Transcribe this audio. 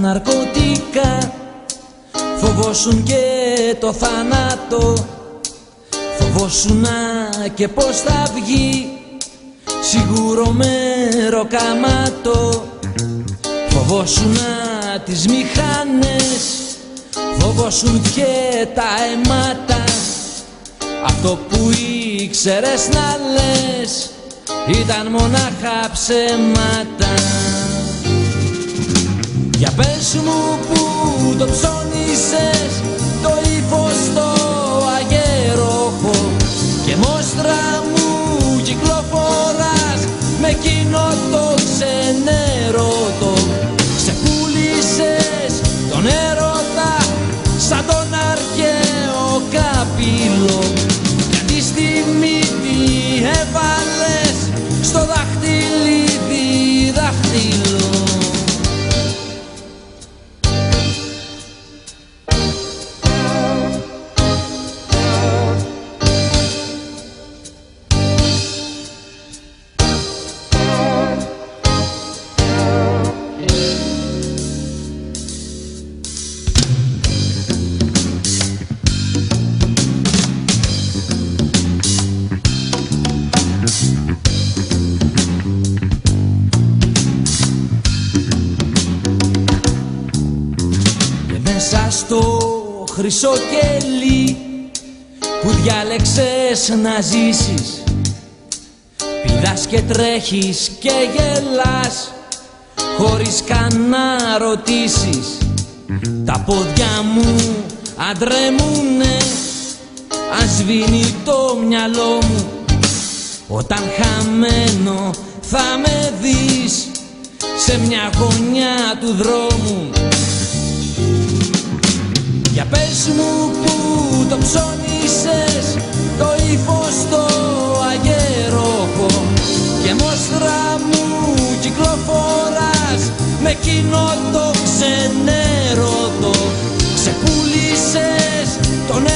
ναρκωτικά. Φοβόσουν και το θάνατο, φοβόσουνα και πως θα βγει σίγουρο μεροκάματο. Φοβόσουνα τις μηχανές, φοβόσουν και τα αίματα. Αυτό που ήξερες να λες ήταν μονάχα ψέματα. Για πες μου που το ψώνισες το ύφος το αγέροχο και μόστρα μου κυκλοφοράς με εκείνο το ξενέρωτο. Ξεπούλησες τον έρωτα σαν τον αρχαίο Κάπηλο και τη στιγμή τι έβαλες στο δαχτυλίδι δαχτυλό. Μέσα στο χρυσό κελί που διάλεξες να ζήσεις, πηδάς και τρέχεις και γελάς χωρίς καν να ρωτήσεις. Τα πόδια μου αντρέμουνε αν σβήνει το μυαλό μου. Όταν χαμένο θα με δεις σε μια γωνιά του δρόμου. Για πες μου που το ψώνισες το ύφος το αγέροχο και μόστρα μου κυκλοφοράς με εκείνο το ξενέρωτο. Ξεπούλησες τον